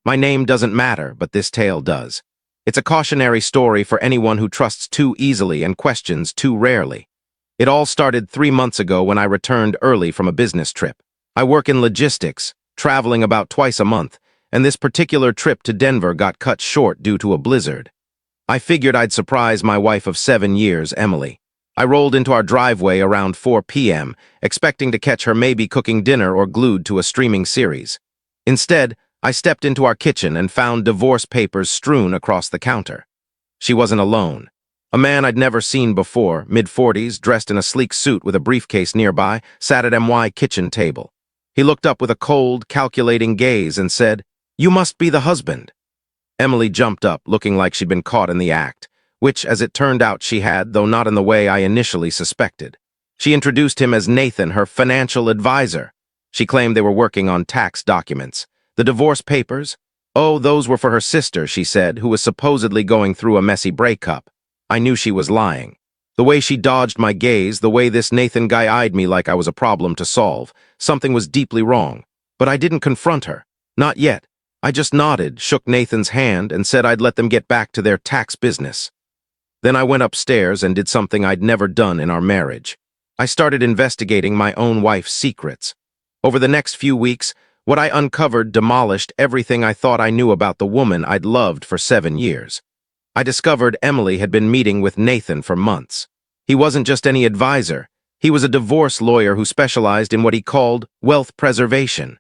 My name doesn't matter, but this tale does. It's a cautionary story for anyone who trusts too easily and questions too rarely. It all started 3 months ago when I returned early from a business trip. I work in logistics, traveling about twice a month, and this particular trip to Denver got cut short due to a blizzard. I figured I'd surprise my wife of 7 years, Emily. I rolled into our driveway around 4 p.m., expecting to catch her maybe cooking dinner or glued to a streaming series. Instead, I stepped into our kitchen and found divorce papers strewn across the counter. She wasn't alone. A man I'd never seen before, mid-40s, dressed in a sleek suit with a briefcase nearby, sat at MY kitchen table. He looked up with a cold, calculating gaze and said, "You must be the husband." Emily jumped up, looking like she'd been caught in the act, which, as it turned out, she had, though not in the way I initially suspected. She introduced him as Nathan, her financial advisor. She claimed they were working on tax documents. The divorce papers? Oh, those were for her sister, she said, who was supposedly going through a messy breakup. I knew she was lying. The way she dodged my gaze, the way this Nathan guy eyed me like I was a problem to solve, something was deeply wrong. But I didn't confront her. Not yet. I just nodded, shook Nathan's hand, and said I'd let them get back to their tax business. Then I went upstairs and did something I'd never done in our marriage. I started investigating my own wife's secrets. Over the next few weeks, what I uncovered demolished everything I thought I knew about the woman I'd loved for 7 years. I discovered Emily had been meeting with Nathan for months. He wasn't just any advisor. He was a divorce lawyer who specialized in what he called wealth preservation.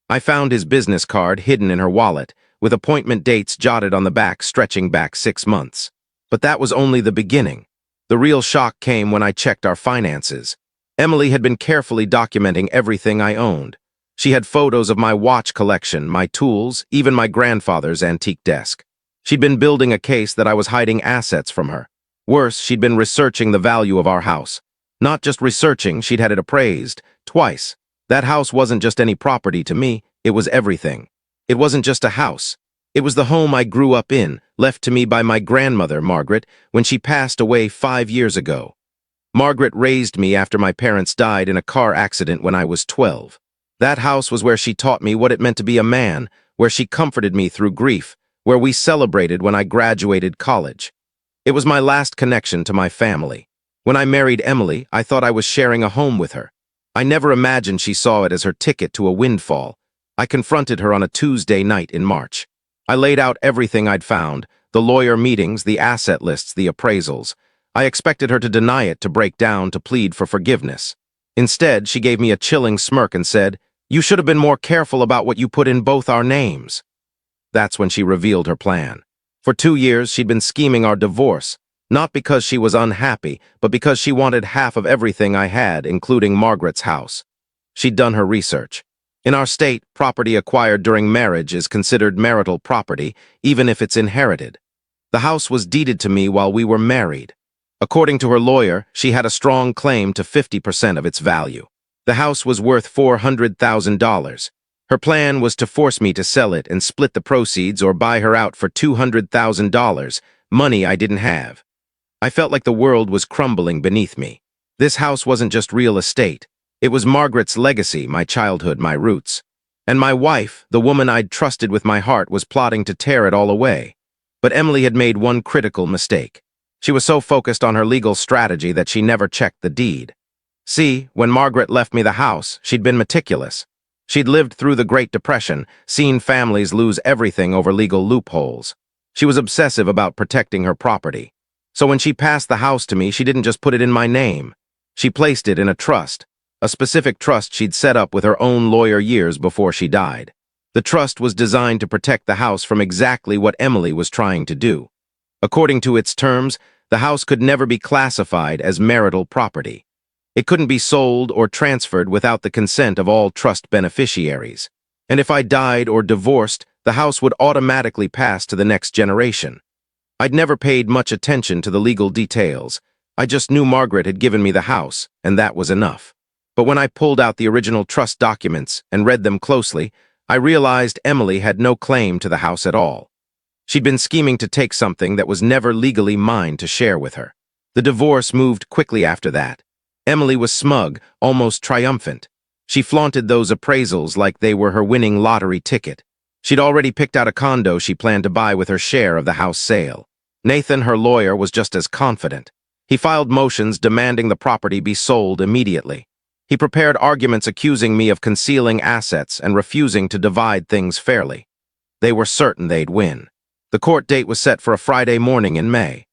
I found his business card hidden in her wallet, with appointment dates jotted on the back stretching back 6 months. But that was only the beginning. The real shock came when I checked our finances. Emily had been carefully documenting everything I owned. She had photos of my watch collection, my tools, even my grandfather's antique desk. She'd been building a case that I was hiding assets from her. Worse, she'd been researching the value of our house. Not just researching, she'd had it appraised, twice. That house wasn't just any property to me, it was everything. It wasn't just a house. It was the home I grew up in, left to me by my grandmother, Margaret, when she passed away 5 years ago. Margaret raised me after my parents died in a car accident when I was 12. That house was where she taught me what it meant to be a man, where she comforted me through grief, where we celebrated when I graduated college. It was my last connection to my family. When I married Emily, I thought I was sharing a home with her. I never imagined she saw it as her ticket to a windfall. I confronted her on a Tuesday night in March. I laid out everything I'd found, the lawyer meetings, the asset lists, the appraisals. I expected her to deny it, to break down, to plead for forgiveness. Instead, she gave me a chilling smirk and said, "You should have been more careful about what you put in both our names." That's when she revealed her plan. For 2 years, she'd been scheming our divorce, not because she was unhappy, but because she wanted half of everything I had, including Margaret's house. She'd done her research. In our state, property acquired during marriage is considered marital property, even if it's inherited. The house was deeded to me while we were married. According to her lawyer, she had a strong claim to 50% of its value. The house was worth $400,000. Her plan was to force me to sell it and split the proceeds or buy her out for $200,000, money I didn't have. I felt like the world was crumbling beneath me. This house wasn't just real estate. It was Margaret's legacy, my childhood, my roots. And my wife, the woman I'd trusted with my heart, was plotting to tear it all away. But Emily had made one critical mistake. She was so focused on her legal strategy that she never checked the deed. See, when Margaret left me the house, she'd been meticulous. She'd lived through the Great Depression, seen families lose everything over legal loopholes. She was obsessive about protecting her property. So when she passed the house to me, she didn't just put it in my name. She placed it in a trust, a specific trust she'd set up with her own lawyer years before she died. The trust was designed to protect the house from exactly what Emily was trying to do. According to its terms, the house could never be classified as marital property. It couldn't be sold or transferred without the consent of all trust beneficiaries. And if I died or divorced, the house would automatically pass to the next generation. I'd never paid much attention to the legal details. I just knew Margaret had given me the house, and that was enough. But when I pulled out the original trust documents and read them closely, I realized Emily had no claim to the house at all. She'd been scheming to take something that was never legally mine to share with her. The divorce moved quickly after that. Emily was smug, almost triumphant. She flaunted those appraisals like they were her winning lottery ticket. She'd already picked out a condo she planned to buy with her share of the house sale. Nathan, her lawyer, was just as confident. He filed motions demanding the property be sold immediately. He prepared arguments accusing me of concealing assets and refusing to divide things fairly. They were certain they'd win. The court date was set for a Friday morning in May.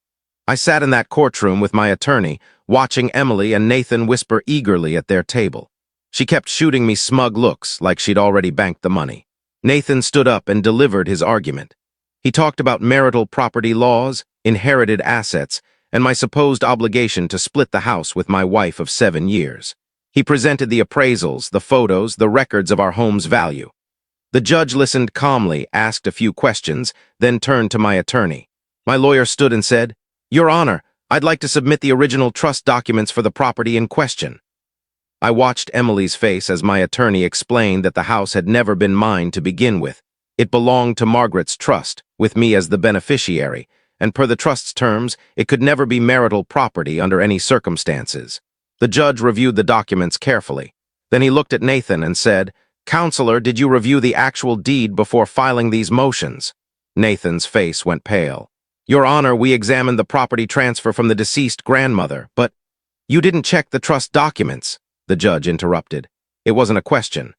I sat in that courtroom with my attorney, watching Emily and Nathan whisper eagerly at their table. She kept shooting me smug looks like she'd already banked the money. Nathan stood up and delivered his argument. He talked about marital property laws, inherited assets, and my supposed obligation to split the house with my wife of 7 years. He presented the appraisals, the photos, the records of our home's value. The judge listened calmly, asked a few questions, then turned to my attorney. My lawyer stood and said, "Your Honor, I'd like to submit the original trust documents for the property in question." I watched Emily's face as my attorney explained that the house had never been mine to begin with. It belonged to Margaret's trust, with me as the beneficiary, and per the trust's terms, it could never be marital property under any circumstances. The judge reviewed the documents carefully. Then he looked at Nathan and said, "Counselor, did you review the actual deed before filing these motions?" Nathan's face went pale. "Your Honor, we examined the property transfer from the deceased grandmother, but—" "You didn't check the trust documents," the judge interrupted. It wasn't a question.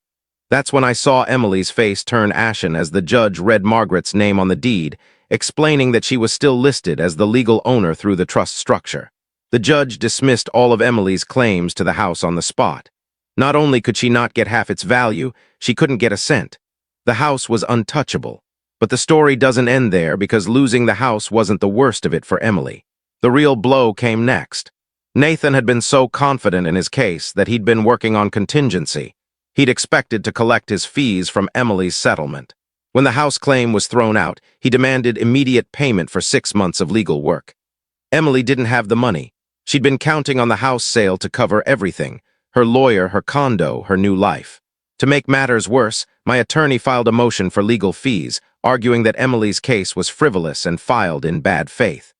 That's when I saw Emily's face turn ashen as the judge read Margaret's name on the deed, explaining that she was still listed as the legal owner through the trust structure. The judge dismissed all of Emily's claims to the house on the spot. Not only could she not get half its value, she couldn't get a cent. The house was untouchable. But the story doesn't end there because losing the house wasn't the worst of it for Emily. The real blow came next. Nathan had been so confident in his case that he'd been working on contingency. He'd expected to collect his fees from Emily's settlement. When the house claim was thrown out, he demanded immediate payment for 6 months of legal work. Emily didn't have the money. She'd been counting on the house sale to cover everything: her lawyer, her condo, her new life. To make matters worse, my attorney filed a motion for legal fees, arguing that Emily's case was frivolous and filed in bad faith.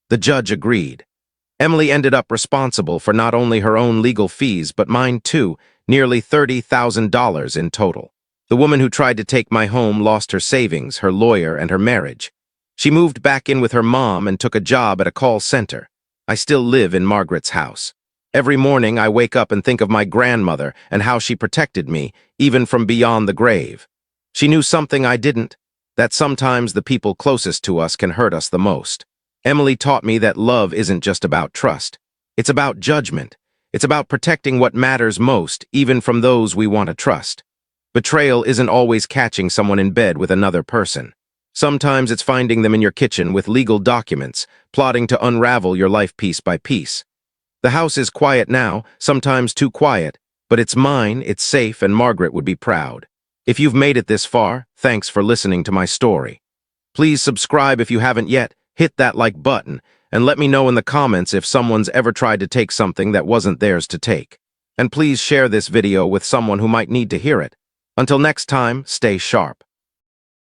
The judge agreed. Emily ended up responsible for not only her own legal fees, but mine too, nearly $30,000 in total. The woman who tried to take my home lost her savings, her lawyer, and her marriage. She moved back in with her mom and took a job at a call center. I still live in Margaret's house. Every morning I wake up and think of my grandmother and how she protected me, even from beyond the grave. She knew something I didn't, that sometimes the people closest to us can hurt us the most. Emily taught me that love isn't just about trust. It's about judgment. It's about protecting what matters most, even from those we want to trust. Betrayal isn't always catching someone in bed with another person. Sometimes it's finding them in your kitchen with legal documents, plotting to unravel your life piece by piece. The house is quiet now, sometimes too quiet, but it's mine, it's safe, and Margaret would be proud. If you've made it this far, thanks for listening to my story. Please subscribe if you haven't yet, hit that like button, and let me know in the comments if someone's ever tried to take something that wasn't theirs to take. And please share this video with someone who might need to hear it. Until next time, stay sharp.